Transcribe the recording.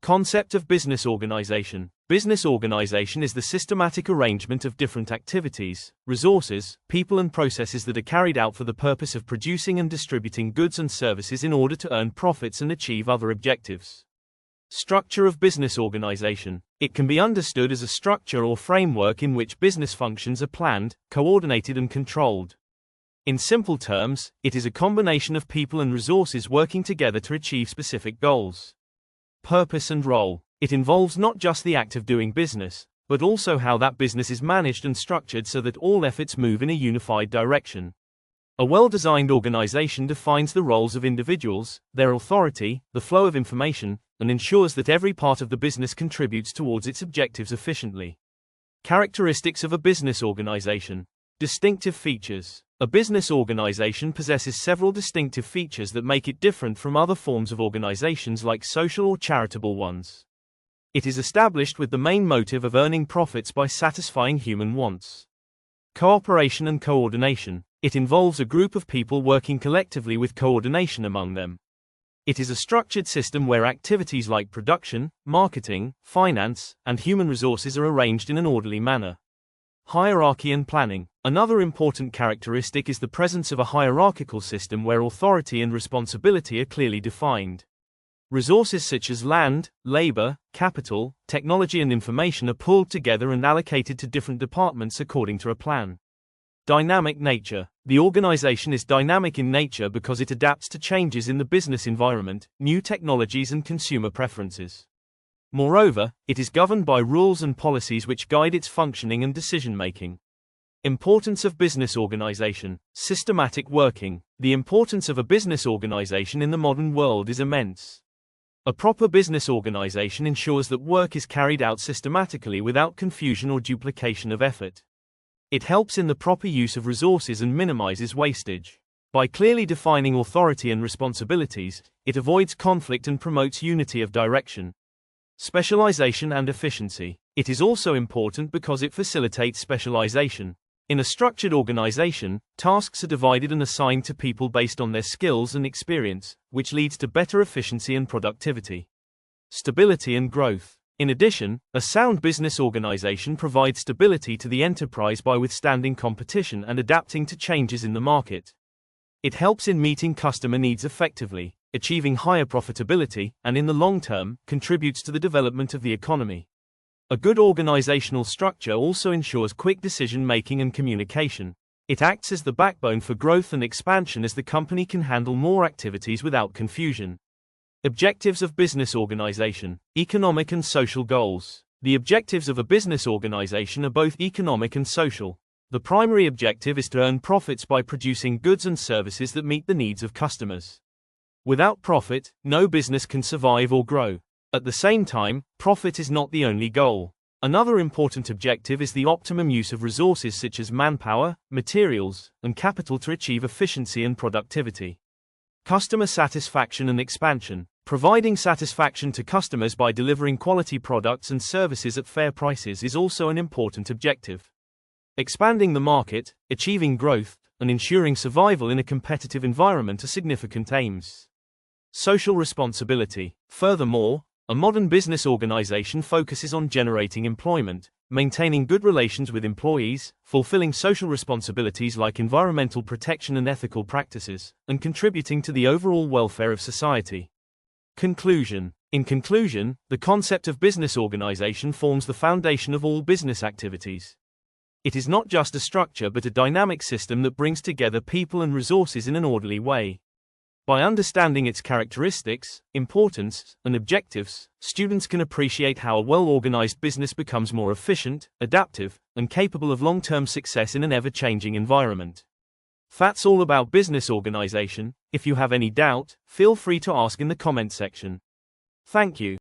Concept of business organization. Business organization is the systematic arrangement of different activities, resources, people and processes that are carried out for the purpose of producing and distributing goods and services in order to earn profits and achieve other objectives. Structure of business organization. It can be understood as a structure or framework in which business functions are planned, coordinated and controlled. In simple terms, it is a combination of people and resources working together to achieve specific goals. Purpose and role. It involves not just the act of doing business, but also how that business is managed and structured so that all efforts move in a unified direction. A well-designed organization defines the roles of individuals, their authority, the flow of information, and ensures that every part of the business contributes towards its objectives efficiently. Characteristics of a business organization. Distinctive features. A business organization possesses several distinctive features that make it different from other forms of organizations like social or charitable ones. It is established with the main motive of earning profits by satisfying human wants. Cooperation and coordination. It involves a group of people working collectively with coordination among them. It is a structured system where activities like production, marketing, finance, and human resources are arranged in an orderly manner. Hierarchy and planning. Another important characteristic is the presence of a hierarchical system where authority and responsibility are clearly defined. Resources such as land, labor, capital, technology and information are pooled together and allocated to different departments according to a plan. Dynamic nature. The organization is dynamic in nature because it adapts to changes in the business environment, new technologies and consumer preferences. Moreover, it is governed by rules and policies which guide its functioning and decision-making. Importance of business organization. Systematic working. The importance of a business organization in the modern world is immense. A proper business organization ensures that work is carried out systematically without confusion or duplication of effort. It helps in the proper use of resources and minimizes wastage. By clearly defining authority and responsibilities, it avoids conflict and promotes unity of direction. Specialization and efficiency. It is also important because it facilitates specialization. In a structured organization, tasks are divided and assigned to people based on their skills and experience, which leads to better efficiency and productivity. Stability and growth. In addition, a sound business organization provides stability to the enterprise by withstanding competition and adapting to changes in the market. It helps in meeting customer needs effectively, achieving higher profitability, and in the long term, contributes to the development of the economy. A good organizational structure also ensures quick decision-making and communication. It acts as the backbone for growth and expansion as the company can handle more activities without confusion. Objectives of business organization. Economic and social goals. The objectives of a business organization are both economic and social. The primary objective is to earn profits by producing goods and services that meet the needs of customers. Without profit, no business can survive or grow. At the same time, profit is not the only goal. Another important objective is the optimum use of resources such as manpower, materials, and capital to achieve efficiency and productivity. Customer satisfaction and expansion. Providing satisfaction to customers by delivering quality products and services at fair prices is also an important objective. Expanding the market, achieving growth, and ensuring survival in a competitive environment are significant aims. Social responsibility. Furthermore, a modern business organization focuses on generating employment, maintaining good relations with employees, fulfilling social responsibilities like environmental protection and ethical practices, and contributing to the overall welfare of society. Conclusion. In conclusion, the concept of business organization forms the foundation of all business activities. It is not just a structure but a dynamic system that brings together people and resources in an orderly way. By understanding its characteristics, importance, and objectives, students can appreciate how a well-organized business becomes more efficient, adaptive, and capable of long-term success in an ever-changing environment. That's all about business organization. If you have any doubt, feel free to ask in the comment section. Thank you.